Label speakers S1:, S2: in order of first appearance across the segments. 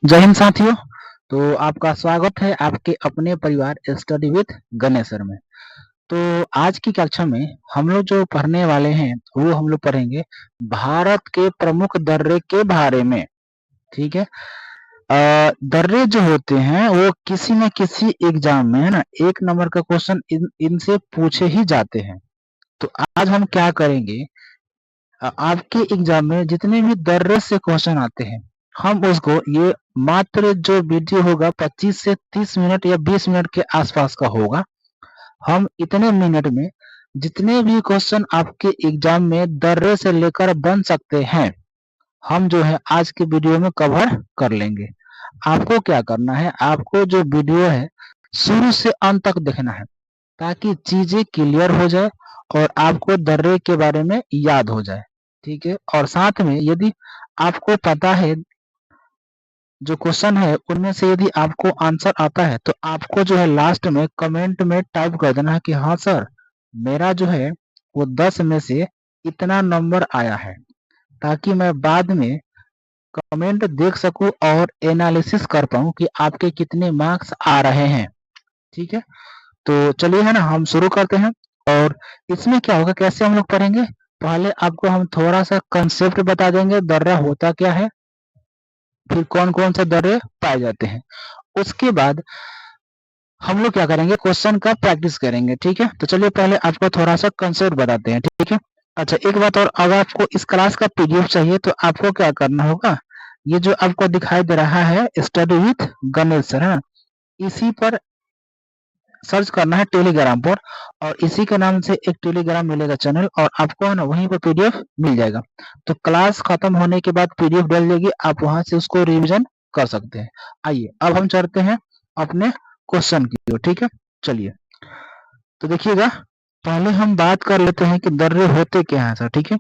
S1: जय हिंद साथियों। तो आपका स्वागत है आपके अपने परिवार स्टडी विद गणेश सर में। तो आज की कक्षा में हम लोग जो पढ़ने वाले हैं वो हम लोग पढ़ेंगे भारत के प्रमुख दर्रे के बारे में। ठीक है। दर्रे जो होते हैं वो किसी न किसी एग्जाम में है ना 1 नंबर का क्वेश्चन इनसे पूछे ही जाते हैं। तो आज हम क्या करेंगे, आपके एग्जाम में जितने भी दर्रे से क्वेश्चन आते हैं हम उसको, ये मात्र जो वीडियो होगा 25 से 30 मिनट या 20 मिनट के आसपास का होगा। हम इतने मिनट में जितने भी क्वेश्चन आपके एग्जाम में दर्रे से लेकर बन सकते हैं हम जो है आज के वीडियो में कवर कर लेंगे। आपको क्या करना है, आपको जो वीडियो है शुरू से अंत तक देखना है ताकि चीजें क्लियर हो जाए और आपको दर्रे के बारे में याद हो जाए। ठीक है। और साथ में यदि आपको पता है जो क्वेश्चन है उनमें से यदि आपको आंसर आता है तो आपको जो है लास्ट में कमेंट में टाइप कर देना है कि हाँ सर, मेरा जो है वो 10 में से इतना नंबर आया है, ताकि मैं बाद में कमेंट देख सकूं और एनालिसिस कर पाऊं कि आपके कितने मार्क्स आ रहे हैं। ठीक है। तो चलिए है ना, हम शुरू करते हैं। और इसमें क्या होगा, कैसे हम लोग पढ़ेंगे, पहले आपको हम थोड़ा सा कंसेप्ट बता देंगे, दर्रा होता क्या है, फिर कौन कौन से दर्रे पाए जाते हैं। उसके बाद हम लोग क्या करेंगे, क्वेश्चन का प्रैक्टिस करेंगे। ठीक है। तो चलिए पहले आपको थोड़ा सा कंसेप्ट बताते हैं। ठीक है। अच्छा, एक बात और, अगर आपको इस क्लास का पीडीएफ चाहिए तो आपको क्या करना होगा, ये जो आपको दिखाई दे रहा है स्टडी विथ गणेश सर है ना, इसी पर सर्च करना है टेलीग्राम पर, और इसी के नाम से एक टेलीग्राम मिलेगा चैनल, और आपको है ना वहीं पर पीडीएफ मिल जाएगा। तो क्लास खत्म होने के बाद पीडीएफ डल जाएगी, आप वहां से उसको रिवीजन कर सकते हैं। आइए अब हम चलते हैं अपने क्वेश्चन की ओर। ठीक है। चलिए तो देखिएगा, पहले हम बात कर लेते हैं कि दर्रे होते क्या हैं सर। ठीक है।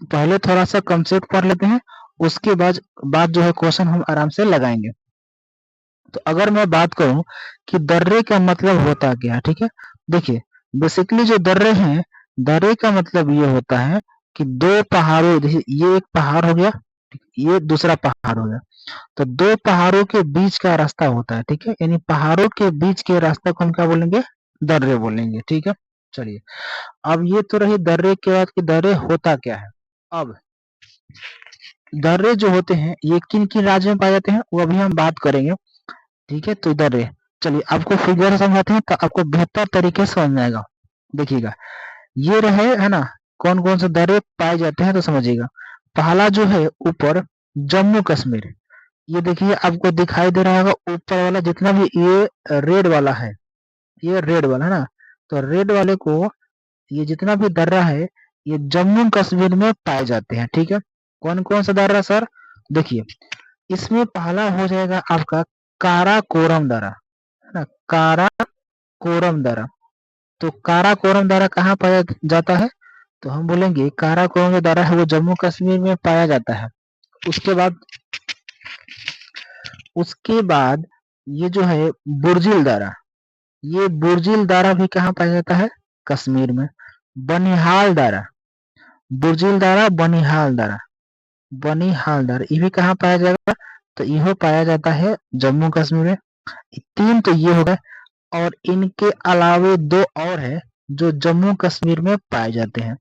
S1: पहले थोड़ा सा कंसेप्ट पढ़ लेते हैं, उसके बाद जो है क्वेश्चन हम आराम से लगाएंगे। तो अगर मैं बात करूं कि दर्रे का मतलब होता क्या है, ठीक है, देखिए बेसिकली जो दर्रे हैं, दर्रे का मतलब ये होता है कि दो पहाड़ों, देखिए ये एक पहाड़ हो गया, ये दूसरा पहाड़ हो गया, तो दो पहाड़ों के बीच का रास्ता होता है। ठीक है। यानी पहाड़ों के बीच के रास्ते को हम क्या बोलेंगे, दर्रे बोलेंगे। ठीक है। चलिए, अब ये तो रही दर्रे के बाद कि दर्रे होता क्या है। अब दर्रे जो होते हैं ये किन किन राज्यों में पाए जाते हैं वो अभी हम बात करेंगे। ठीक है। तो दर्रे, चलिए आपको फिगर से समझाते हैं तो आपको बेहतर तरीके से समझ में आएगा। देखिएगा, ये रहे है ना कौन कौन से दर्रे पाए जाते हैं, तो समझिएगा। पहला जो है ऊपर जम्मू कश्मीर, ये देखिए आपको दिखाई दे रहा होगा ऊपर वाला जितना भी ये रेड वाला है, ये रेड वाला है ना, तो रेड वाले को, ये जितना भी दर्रा है ये जम्मू कश्मीर में पाए जाते हैं। ठीक है। कौन कौन सा दर्रा सर, देखिए इसमें पहला हो जाएगा आपका काराकोरम दर्रा, है ना, काराकोरम दर्रा। तो काराकोरम दर्रा कहाँ पाया जाता है, तो हम बोलेंगे काराकोरम जो दर्रा है वो जम्मू कश्मीर में पाया जाता है। उसके बाद ये जो है बुर्जिल दर्रा, ये बुर्जिल दर्रा भी कहाँ पाया जाता है, कश्मीर में। बनिहाल दर्रा, बुर्जिल दर्रा, बनिहाल दर्रा, बनिहाल दर्रा ये भी कहाँ पाया जाएगा, तो यह पाया जाता है जम्मू कश्मीर में। तीन तो ये हो गए, और इनके अलावे दो और है जो जम्मू कश्मीर में पाए जाते हैं।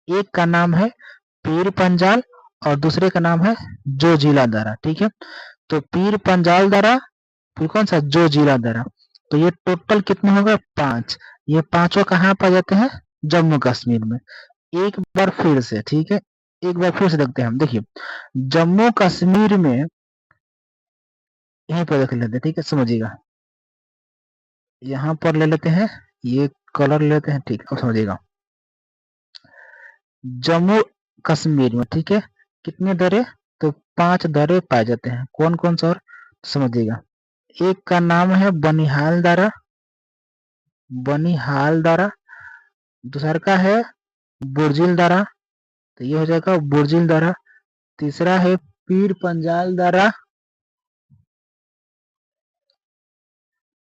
S1: एक का नाम है पीर पंजाल और दूसरे का नाम है जोजिला दर्रा। ठीक है। तो पीर पंजाल दर्रा, फिर कौन सा जोजिला दर्रा, तो ये टोटल कितने हो गए, 5। ये पांचों कहाँ पाए जाते हैं, जम्मू कश्मीर में। एक बार फिर से, ठीक है, एक बार फिर से देखते हैं हम। देखिए जम्मू कश्मीर में यहीं पर देख लेते हैं। ठीक है, समझिएगा, यहाँ पर ले लेते हैं, ये कलर लेते हैं। ठीक है, अब समझिएगा, जम्मू कश्मीर में, ठीक है, कितने दर्रे, तो 5 दर्रे पाए जाते हैं। कौन कौन सा, और समझिएगा, एक का नाम है बनिहाल दर्रा, बनिहाल दर्रा, दूसरा का है बुर्जिल दर्रा, तो ये हो जाएगा बुर्जिल दर्रा। तीसरा है पीर पंजाल दर्रा,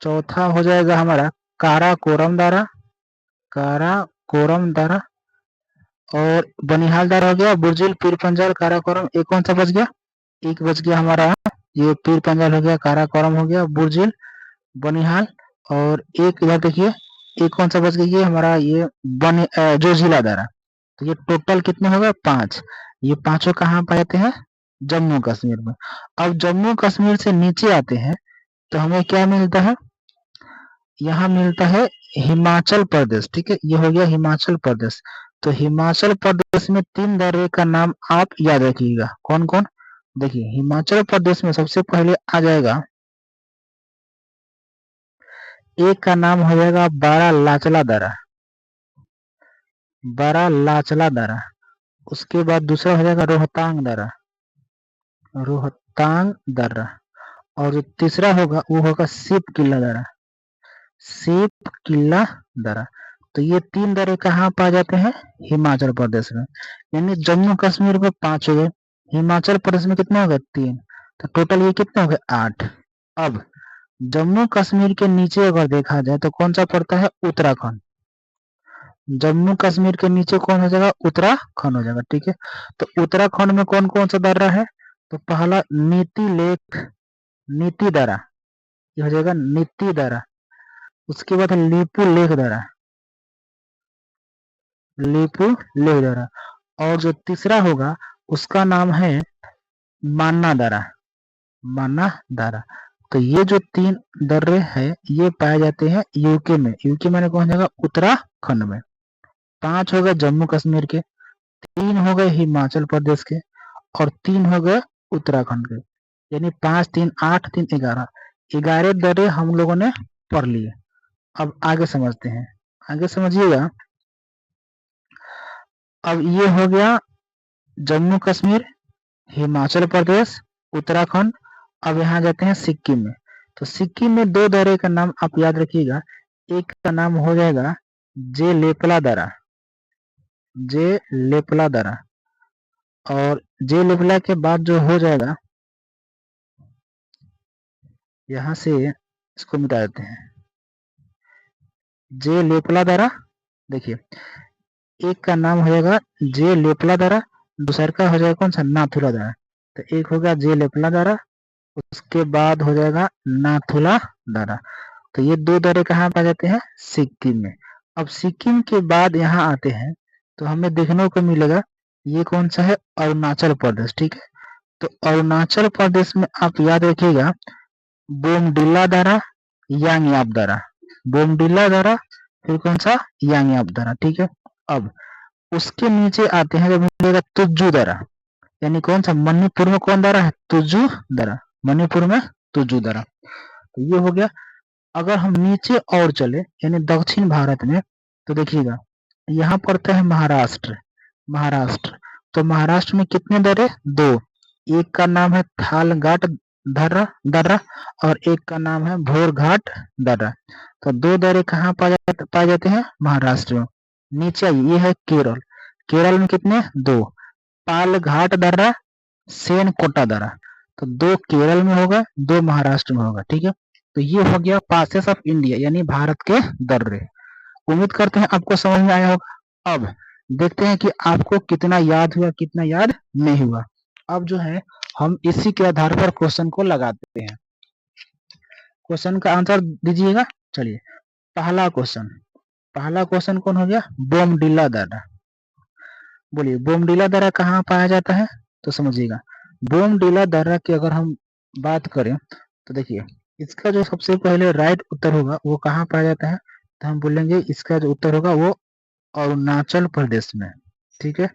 S1: चौथा हो जाएगा हमारा काराकोरम दर्रा, काराकोरम दर्रा, और बनिहाल दर्रा हो गया, बुर्जिल, पीर पंजाल, काराकोरम। एक कौन सा बच गया, एक बच गया हमारा ये पीर पंजाल हो गया, काराकोरम हो गया, बुर्जिल, बनिहाल, और एक इधर देखिए, एक कौन सा बच गया, ये हमारा ये जोजिला दर्रा। तो ये टोटल कितने हो गए, 5। ये पांचों कहाँ पाए जाते हैं, जम्मू कश्मीर में। अब जम्मू कश्मीर से नीचे आते हैं तो हमें क्या मिलता है, यहाँ मिलता है हिमाचल प्रदेश। ठीक है, ये हो गया हिमाचल प्रदेश। तो हिमाचल प्रदेश में 3 दर्रे का नाम आप याद रखिएगा, कौन कौन। देखिए हिमाचल प्रदेश में सबसे पहले आ जाएगा, एक का नाम हो जाएगा बारा लाचला दर्रा, बारा लाचला दर्रा। उसके बाद दूसरा हो जाएगा रोहतांग दर्रा, रोहतांग दर्रा। और जो तीसरा होगा वो होगा सिप किला दर्रा, सिप किला दर्रा। तो ये 3 दर्रे कहाँ पाए जाते हैं, हिमाचल प्रदेश में। यानी जम्मू कश्मीर में 5 हो गए, हिमाचल प्रदेश में कितने हो गए, 3। तो टोटल ये कितने हो गए, 8। अब जम्मू कश्मीर के नीचे अगर देखा जाए तो कौन सा पड़ता है, उत्तराखंड। जम्मू कश्मीर के नीचे कौन हो जाएगा, उत्तराखंड हो जाएगा। ठीक है, तो उत्तराखंड में कौन कौन सा दर्रा है, तो पहला नीति लेक, नीति दर्रा, ये हो जाएगा नीति दर्रा। उसके बाद लीपू लेक दर्रा, लीपू लेक दर्रा। और जो तीसरा होगा उसका नाम है मान्ना दर्रा, मान्ना दर्रा। तो ये जो 3 दर्रे हैं ये पाए जाते हैं यूके में, यूके में कौन जाएगा, उत्तराखंड में। 5 हो गए जम्मू कश्मीर के, 3 हो गए हिमाचल प्रदेश के, और 3 हो गए उत्तराखंड के। यानी 5 3 8 3 11, 11 दर्रे हम लोगों ने पढ़ लिए। अब आगे समझते हैं, आगे समझिएगा। अब ये हो गया जम्मू कश्मीर, हिमाचल प्रदेश, उत्तराखंड। अब यहाँ जाते हैं सिक्किम में। तो सिक्किम में 2 दर्रे का नाम आप याद रखिएगा, एक का नाम हो जाएगा जे लेपला दर्रा, जे लेपला दर्रा। और जे लेपला के बाद जो हो जाएगा, यहाँ से इसको मिटा देते हैं, जे लेपला दर्रा। देखिए एक का नाम हो जाएगा जे लेपला दर्रा, दूसरा का हो जाएगा कौन सा, नाथुला दर्रा। तो एक हो गया जे लेपला दर्रा, उसके बाद हो जाएगा नाथुला दर्रा। तो ये 2 दर्रे कहाँ पाए जाते हैं, सिक्किम में। अब सिक्किम के बाद यहाँ आते हैं तो हमें देखने को मिलेगा ये कौन सा है, अरुणाचल प्रदेश। ठीक है, तो अरुणाचल प्रदेश में आप याद रखिएगा बोमडिला दर्रा, यांगयाप दर्रा, बोमडिला दर्रा, फिर कौन सा, यांगयाप दर्रा। ठीक है, अब उसके नीचे आते हैं तो मिलेगा तुज्जू दर्रा। यानी कौन सा, मणिपुर में कौन दर्रा है, तुज्जू दर्रा, मणिपुर में तुज्जू दर्रा। तो ये हो गया। अगर हम नीचे और चले यानी दक्षिण भारत में, तो देखिएगा यहाँ पड़ता है महाराष्ट्र, महाराष्ट्र। तो महाराष्ट्र में कितने दर्रे, 2। एक का नाम है थालघाट दर्रा, दर्रा, और एक का नाम है भोरघाट दर्रा। तो 2 दर्रे कहाँ पाए जाते हैं, महाराष्ट्र में। नीचे आइए, ये है केरल, केरल में कितने, 2। पालघाट दर्रा, सेनकोटा दर्रा। तो 2 केरल में होगा, 2 महाराष्ट्र में होगा। ठीक है, तो ये हो गया पासेस ऑफ इंडिया यानी भारत के दर्रे। उम्मीद करते हैं आपको समझ में आया होगा। अब देखते हैं कि आपको कितना याद हुआ, कितना याद नहीं हुआ। अब जो है हम इसी के आधार पर क्वेश्चन को लगाते हैं। क्वेश्चन का आंसर दीजिएगा। चलिए पहला क्वेश्चन, पहला क्वेश्चन कौन हो गया, बोमडिला दर्रा। बोलिए बोमडिला दर्रा कहाँ पाया जाता है, तो समझिएगा बोमडिला दर्रा की अगर हम बात करें तो देखिए इसका जो सबसे पहले राइट उत्तर होगा वो कहाँ पाया जाता है, तो हम बोलेंगे इसका जो उत्तर होगा वो अरुणाचल प्रदेश में। ठीक है,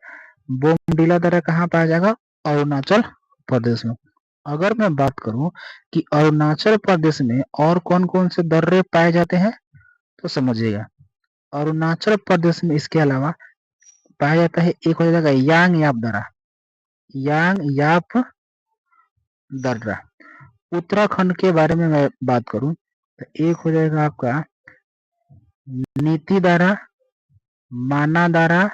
S1: बोमडिला दर्रा कहाँ पाया जाएगा, अरुणाचल प्रदेश में। अगर मैं बात करूं कि अरुणाचल प्रदेश में और कौन कौन से दर्रे पाए जाते हैं, तो समझिएगा अरुणाचल प्रदेश में इसके अलावा पाया जाता है, एक हो जाएगा यांगयाप दर्रा, यांगयाप दर्रा। उत्तराखंड के बारे में मैं बात करूं तो एक हो जाएगा आपका नीति दर्रा, माना दर्रा,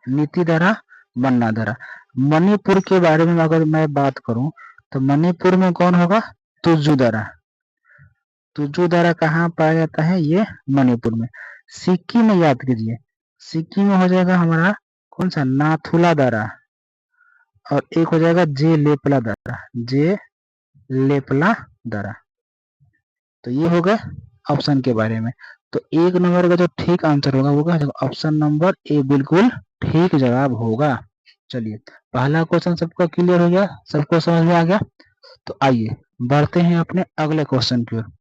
S1: नीति दर्रा, मन्ना दर्रा। मणिपुर के बारे में अगर मैं बात करूं तो मणिपुर में कौन होगा, तुज्जू दर्रा, तुज्जू दर्रा कहाँ पाया जाता है, ये मणिपुर में। सिक्किम में याद कीजिए, सिक्किम में हो जाएगा हमारा कौन सा, नाथुला दर्रा, और एक हो जाएगा जे लेपला दरा, जे लेपला दरा। तो ये होगा ऑप्शन के बारे में। तो एक नंबर का जो ठीक आंसर होगा वो क्या होगा, ऑप्शन नंबर ए बिल्कुल ठीक जवाब होगा। चलिए पहला क्वेश्चन सबका क्लियर हो गया, सबको समझ में आ गया। तो आइए बढ़ते हैं अपने अगले क्वेश्चन की ओर।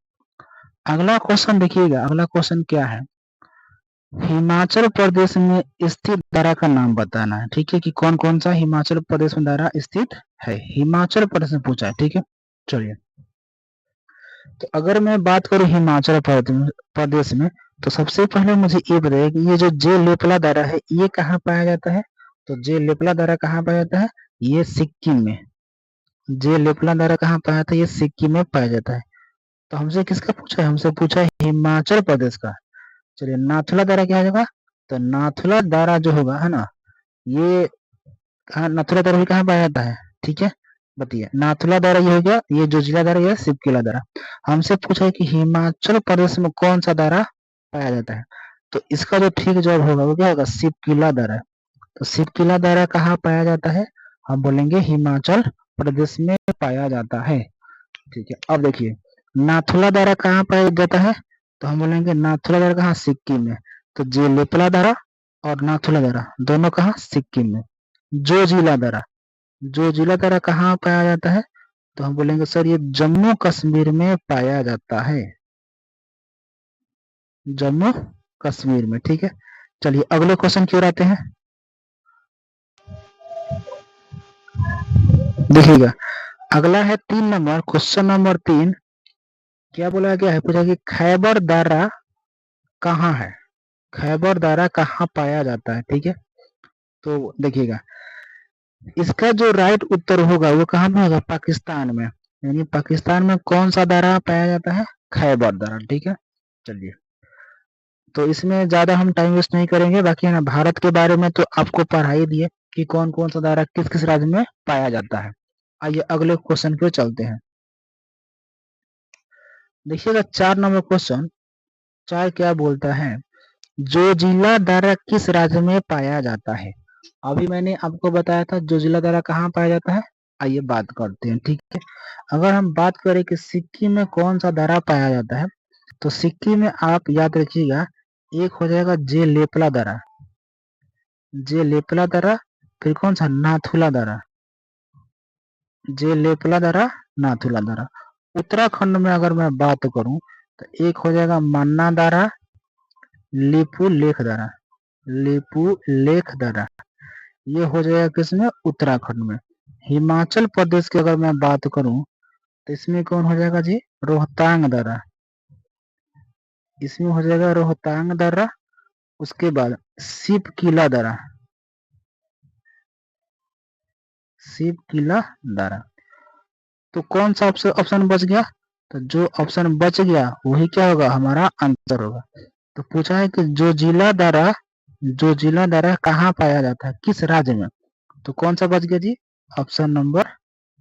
S1: अगला क्वेश्चन देखिएगा, अगला क्वेश्चन क्या है, हिमाचल प्रदेश में स्थित दर्रा का नाम बताना है। ठीक है, कि कौन कौन सा हिमाचल प्रदेश में दर्रा स्थित है, हिमाचल प्रदेश में पूछा है। ठीक है, चलिए तो अगर मैं बात करूं हिमाचल प्रदेश में, तो सबसे पहले मुझे ये बताइए कि ये जो जे लेपला दर्रा है ये कहाँ पाया जाता है। तो जे लेपला दर्रा कहाँ पाया जाता है, ये सिक्किम में। जे लेपला दर्रा कहाँ पाया जाता है, ये सिक्किम में पाया जाता है। तो हमसे किसका पूछा है, हमसे पूछा है हिमाचल प्रदेश का। चलिए नाथुला दर्रा क्या होगा, तो नाथुला दर्रा जो होगा है ना, ये कहाँ, नाथुला दर्रा भी कहाँ पाया जाता है। ठीक है, बताइए नाथुला दर्रा ये हो गया, ये जो जिला दर्रा है शिवकिला दर्रा। हमसे पूछा है कि हिमाचल प्रदेश में कौन सा दर्रा पाया जाता है। तो इसका जो ठीक जवाब होगा वो क्या होगा, शिवकिला दर्रा। तो शिवकिला दर्रा कहाँ पाया जाता है, हम बोलेंगे हिमाचल प्रदेश में पाया जाता है। ठीक है, अब देखिए नाथुला दर्रा कहाँ पाया जाता है, तो हम बोलेंगे नाथुला दर्रा कहाँ, सिक्किम में। तो जे लेपला दर्रा और नाथुला दर्रा दोनों कहाँ, सिक्किम में। जो जिला दर्रा, जो जिला दर्रा कहाँ पाया जाता है, तो हम बोलेंगे सर ये जम्मू कश्मीर में पाया जाता है, जम्मू कश्मीर में। ठीक है, चलिए अगले क्वेश्चन की ओर आते हैं। देखिएगा अगला है 3 नंबर, क्वेश्चन नंबर 3। क्या बोला गया है, पूछा कि खैबर दर्रा कहाँ है, खैबर दर्रा कहाँ पाया जाता है। ठीक है, तो देखिएगा इसका जो राइट उत्तर होगा वो कहाँ पे होगा, पाकिस्तान में। यानी पाकिस्तान में कौन सा दर्रा पाया जाता है, खैबर दर्रा। ठीक है, चलिए तो इसमें ज्यादा हम टाइम वेस्ट नहीं करेंगे, बाकी है ना भारत के बारे में तो आपको पढ़ा ही दिए कि कौन कौन सा दर्रा किस किस राज्य में पाया जाता है। आइए अगले क्वेश्चन पे चलते हैं। देखिएगा 4 नंबर क्वेश्चन, 4 क्या बोलता है, जो जिला दर्रा किस राज्य में पाया जाता है। अभी मैंने आपको बताया था जो जिला दर्रा कहाँ पाया जाता है। आइए बात करते हैं। ठीक है, अगर हम बात करें कि सिक्किम में कौन सा दर्रा पाया जाता है, तो सिक्किम में आप याद रखिएगा एक हो जाएगा जे लेपला दर्रा, जे लेपला दर्रा, फिर कौन सा, नाथुला दर्रा, जे लेपला दर्रा, नाथुला दर्रा। उत्तराखंड में अगर मैं बात करूं तो एक हो जाएगा मन्ना दर्रा, लिपू लेख दर्रा, लिपू लेख दर्रा, ये हो जाएगा किसमें, उत्तराखंड में। हिमाचल प्रदेश की अगर मैं बात करूं तो इसमें कौन हो जाएगा जी, रोहतांग दर्रा, इसमें हो जाएगा रोहतांग दर्रा। उसके बाद शिव किला दर्रा, शिव किला दर्रा। तो कौन सा ऑप्शन बच गया, तो जो ऑप्शन बच गया वही क्या होगा, हमारा आंसर होगा। तो पूछा है कि जो जिला दर्रा, जो जिला दर्रा कहाँ पाया जाता है, किस राज्य में। तो कौन सा बच गया जी, ऑप्शन नंबर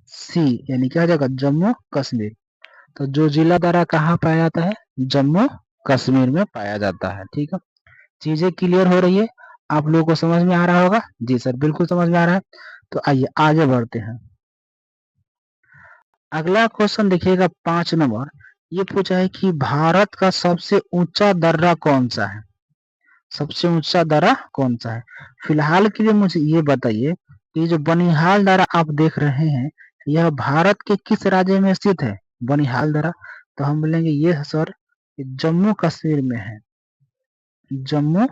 S1: सी, यानी क्या हो जाएगा, जम्मू कश्मीर। तो जो जिला दर्रा कहाँ पाया जाता है, जम्मू कश्मीर में पाया जाता है। ठीक है, चीजें क्लियर हो रही है, आप लोगों को समझ में आ रहा होगा। जी सर बिल्कुल समझ में आ रहा है। तो आइए आगे बढ़ते हैं। अगला क्वेश्चन देखिएगा 5 नंबर, ये पूछा है कि भारत का सबसे ऊंचा दर्रा कौन सा है, सबसे ऊंचा दर्रा कौन सा है। फिलहाल के लिए मुझे ये बताइए कि जो बनिहाल दर्रा आप देख रहे हैं यह भारत के किस राज्य में स्थित है, बनिहाल दर्रा। तो हम बोलेंगे ये सर जम्मू कश्मीर में है, जम्मू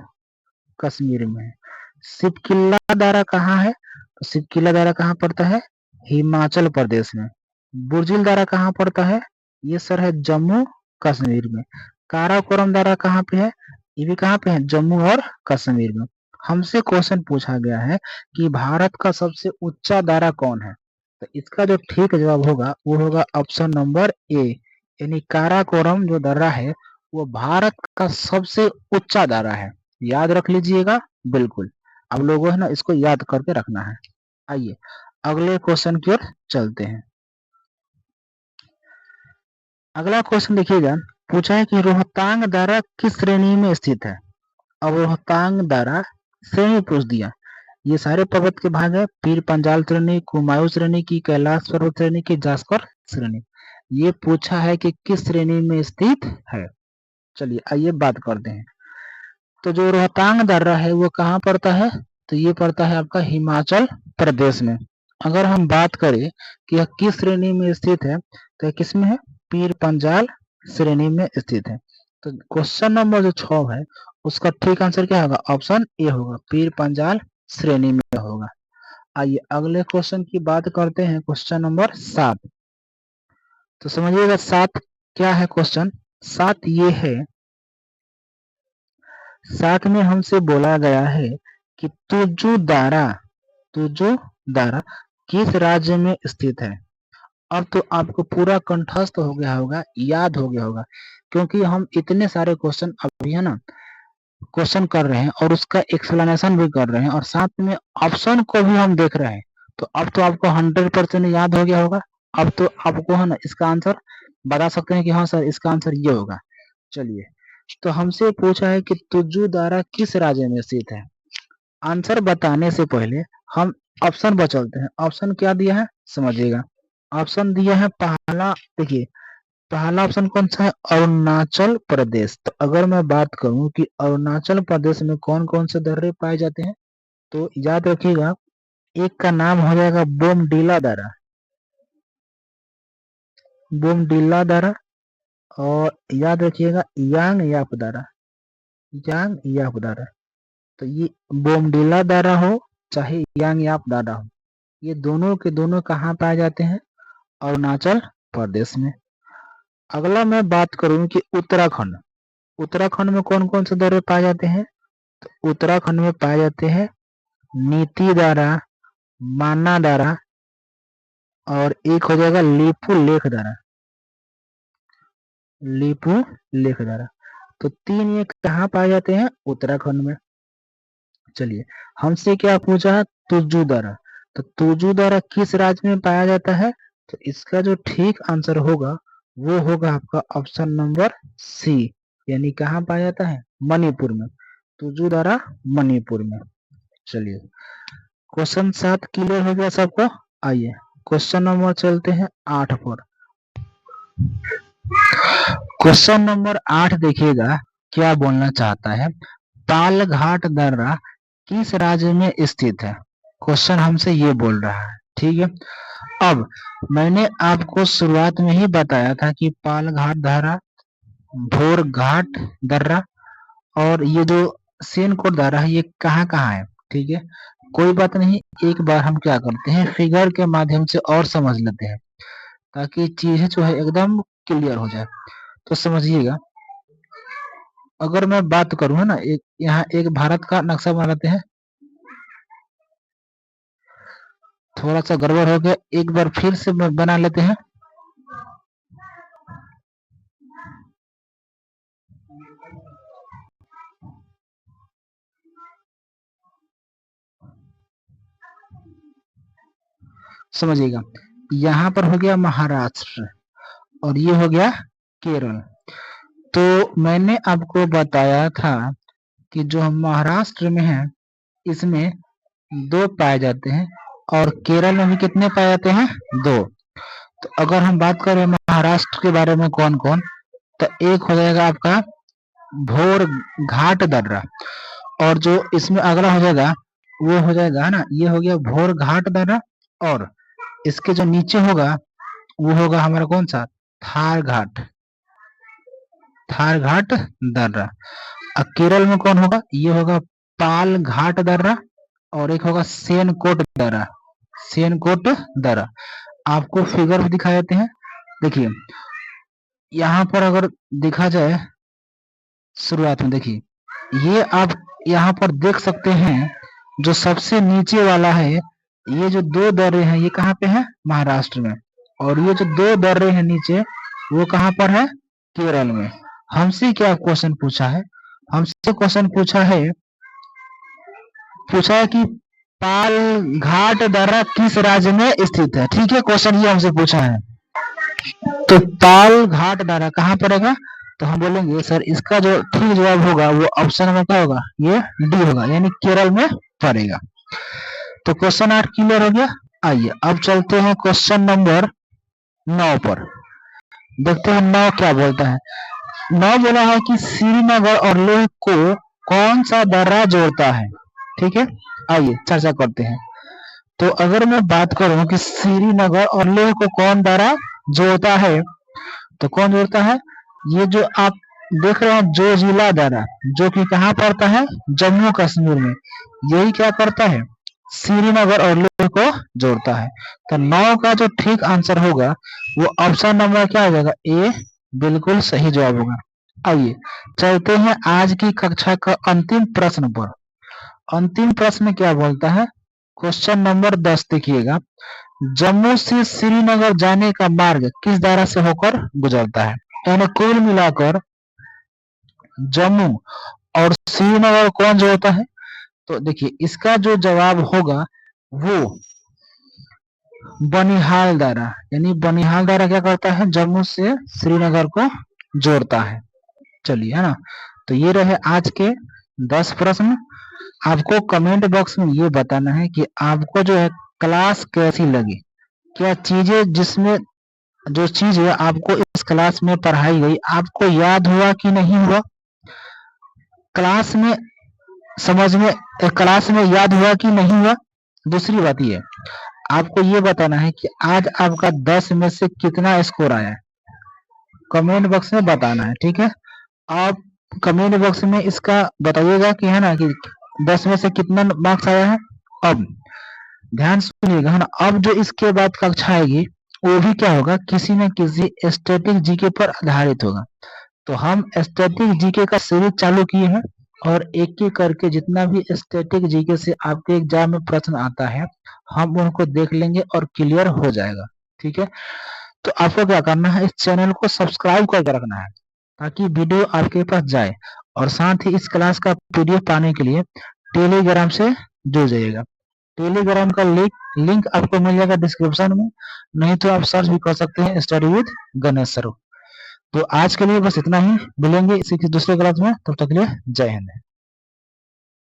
S1: कश्मीर में है। शिवकिला दर्रा कहाँ है, तो शिवकिला दर्रा कहाँ पड़ता है, हिमाचल प्रदेश में। बुर्जिल दर्रा कहाँ पड़ता है, ये सर है जम्मू कश्मीर में। काराकोरम दर्रा कहाँ पे है, ये भी कहाँ पे है, जम्मू और कश्मीर में। हमसे क्वेश्चन पूछा गया है कि भारत का सबसे ऊंचा दर्रा कौन है, तो इसका जो ठीक जवाब होगा वो होगा ऑप्शन नंबर ए, यानी काराकोरम जो दर्रा है वो भारत का सबसे ऊंचा दर्रा है। याद रख लीजिएगा बिल्कुल, आप लोगों है ना इसको याद करके रखना है। आइए अगले क्वेश्चन की ओर चलते हैं। अगला क्वेश्चन देखिएगा, पूछा है कि रोहतांग दर्रा किस श्रेणी में स्थित है। अब रोहतांग दर्रा श्रेणी पूछ दिया, ये सारे पर्वत के भाग है, पीर पंजाल श्रेणी, कुमायूं श्रेणी की, कैलाश पर्वत श्रेणी की, जास्कर श्रेणी। ये पूछा है कि किस श्रेणी में स्थित है। चलिए आइए बात करते हैं। तो जो रोहतांग दर्रा है वो कहाँ पड़ता है, तो ये पड़ता है आपका हिमाचल प्रदेश में। अगर हम बात करें कि यह किस श्रेणी में स्थित है, तो यह किस में है, पीर पंजाल श्रेणी में स्थित है। तो क्वेश्चन नंबर जो 6 है उसका ठीक आंसर क्या होगा, ऑप्शन ए होगा, पीर पंजाल श्रेणी में होगा। आइए अगले क्वेश्चन की बात करते हैं, क्वेश्चन नंबर 7। तो समझिएगा 7 क्या है क्वेश्चन। 7 ये है, 7 में हमसे बोला गया है कि तुजु दारा किस राज्य में स्थित है। अब तो आपको पूरा कंठस्थ हो गया होगा, याद हो गया होगा, क्योंकि हम इतने सारे क्वेश्चन अभी है ना क्वेश्चन कर रहे हैं और उसका एक्सप्लेनेशन भी कर रहे हैं और साथ में ऑप्शन को भी हम देख रहे हैं। तो अब तो आपको 100% याद हो गया होगा। अब तो आपको है ना इसका आंसर बता सकते हैं कि हाँ सर इसका आंसर ये होगा। चलिए, तो हमसे पूछा है कि तुजु दारा किस राज्य में स्थित है। आंसर बताने से पहले हम ऑप्शन बचलते हैं। ऑप्शन क्या दिया है समझिएगा। ऑप्शन दिया है पहला, देखिए पहला ऑप्शन कौन सा है, अरुणाचल प्रदेश। तो अगर मैं बात करूं कि अरुणाचल प्रदेश में कौन कौन से दर्रे पाए जाते हैं, तो याद रखिएगा एक का नाम हो जाएगा बोमडिला दारा, और याद रखिएगा यांग याप दारा। तो ये बोमडिला दारा हो चाहे यांग याप दारा हो, ये दोनों के दोनों कहाँ पाए जाते हैं, अरुणाचल प्रदेश में। अगला मैं बात करूं कि उत्तराखंड में कौन कौन से दर्रे पाए जाते हैं, तो उत्तराखंड में पाए जाते हैं नीति दारा, माना दारा, और एक हो जाएगा लीपू लेख दारा। तो 3 ये कहाँ पाए जाते हैं, उत्तराखंड में। चलिए, हमसे क्या पूछा है, तुजु दारा। तो तुजु दारा किस राज्य में पाया जाता है, तो इसका जो ठीक आंसर होगा वो होगा आपका ऑप्शन नंबर सी, यानी कहाँ पाया जाता है, मणिपुर में। तुजु दारा मणिपुर में। चलिए, क्वेश्चन 7 क्लियर हो गया सबको। आइए क्वेश्चन नंबर चलते हैं 8 पर। क्वेश्चन नंबर 8 देखिएगा क्या बोलना चाहता है, पालघाट दर्रा किस राज्य में स्थित है। क्वेश्चन हमसे ये बोल रहा है, ठीक है। अब मैंने आपको शुरुआत में ही बताया था कि पालघाट दर्रा, भोरघाट दर्रा और ये जो सेनकोट दर्रा है ये कहाँ कहाँ है, ठीक है। कोई बात नहीं, एक बार हम क्या करते हैं फिगर के माध्यम से और समझ लेते हैं ताकि चीजें जो है एकदम क्लियर हो जाए। तो समझिएगा, अगर मैं बात करूं है ना, एक यहाँ एक भारत का नक्शा बना लेते हैं। थोड़ा सा गड़बड़ हो गया, एक बार फिर से बना लेते हैं। समझिएगा, यहाँ पर हो गया महाराष्ट्र और ये हो गया केरल। तो मैंने आपको बताया था कि जो हम महाराष्ट्र में है इसमें 2 पाए जाते हैं और केरल में भी कितने पाए जाते हैं, 2। तो अगर हम बात करें महाराष्ट्र के बारे में कौन कौन, तो एक हो जाएगा आपका भोर घाट दर्रा, और जो इसमें अगला हो जाएगा वो हो जाएगा ना, ये हो गया भोर घाट दर्रा, और इसके जो नीचे होगा वो होगा हमारा कौन सा, थार घाट दर्रा। केरल में कौन होगा, ये होगा पाल घाट दर्रा, और एक होगा सेनकोट दर्रा। आपको फिगर भी दिखा देते हैं। देखिए यहाँ पर अगर देखा जाए शुरुआत में, देखिए ये आप यहाँ पर देख सकते हैं, जो सबसे नीचे वाला है ये जो 2 दर्रे हैं ये कहाँ पे है, महाराष्ट्र में, और ये जो 2 दर्रे हैं नीचे वो कहाँ पर है, केरल में। हमसे क्या क्वेश्चन पूछा है, हमसे क्वेश्चन पूछा है कि पाल घाट दर्रा किस राज्य में स्थित है, ठीक है। क्वेश्चन ये हमसे पूछा है, तो पाल घाट दर्रा कहाँ पड़ेगा, तो हम बोलेंगे सर इसका जो ठीक जवाब होगा वो ऑप्शन में क्या होगा, ये डी होगा, यानी केरल में पड़ेगा। तो क्वेश्चन 8 क्लियर हो गया। आइए अब चलते हैं क्वेश्चन नंबर 9 पर। देखते हैं 9 क्या बोलता है। 9 बोला है कि श्रीनगर और लेह को कौन सा दर्रा जोड़ता है। ठीक है, आइए चर्चा करते हैं। तो अगर मैं बात करूं कि श्रीनगर और लेह को कौन दर्रा जोड़ता है, तो कौन जोड़ता है, ये जो आप देख रहे हैं जोजिला दर्रा, जो कि कहाँ पड़ता है, जम्मू कश्मीर में, यही क्या करता है, श्रीनगर और लेह को जोड़ता है। तो 9 का जो ठीक आंसर होगा वो ऑप्शन नंबर क्या हो जाएगा, ए बिल्कुल सही जवाब होगा। आइए चलते हैं आज की कक्षा का अंतिम प्रश्न पर। अंतिम प्रश्न क्या बोलता है, क्वेश्चन नंबर 10 देखिएगा। जम्मू से श्रीनगर जाने का मार्ग किस दर्रा से होकर गुजरता है। यानी कुल मिलाकर जम्मू और श्रीनगर कौन जोड़ता है। तो देखिए इसका जो जवाब होगा वो बनिहाल दर्रा, यानी बनिहाल दर्रा क्या करता है, जम्मू से श्रीनगर को जोड़ता है। चलिए, है ना। तो ये रहे आज के 10 प्रश्न। आपको कमेंट बॉक्स में ये बताना है कि आपको जो है क्लास कैसी लगी, क्या चीजें जिसमें जो चीज है आपको इस क्लास में पढ़ाई गई आपको याद हुआ कि नहीं हुआ, क्लास में समझ में क्लास में याद हुआ कि नहीं हुआ। दूसरी बात ये आपको ये बताना है कि आज आपका 10 में से कितना स्कोर आया है, कमेंट बॉक्स में बताना है। ठीक है, आप कमेंट बॉक्स में इसका बताइएगा कि, है ना, कि 10 में से कितना मार्क्स आया है। अब ध्यान सुनिएगा, है ना, अब जो इसके बाद कक्षा आएगी वो भी क्या होगा, किसी न किसी स्टैटिक जीके पर आधारित होगा। तो हम स्टैटिक जीके का सीरीज चालू किए हैं और एक एक करके जितना भी स्टैटिक जीके से आपके एग्जाम में प्रश्न आता है हम उनको देख लेंगे और क्लियर हो जाएगा। ठीक है, तो आपको क्या करना है, इस चैनल को सब्सक्राइब करके रखना है ताकि वीडियो आपके पास जाए, और साथ ही इस क्लास का पीडीएफ पाने के लिए टेलीग्राम से जुड़ जाइएगा। टेलीग्राम का लिंक आपको मिल जाएगा डिस्क्रिप्शन में, नहीं तो आप सर्च भी कर सकते हैं स्टडी विद गणेश सर। तो आज के लिए बस इतना ही, मिलेंगे इसी दूसरे क्लास में, तब तक के लिए जय हिंद।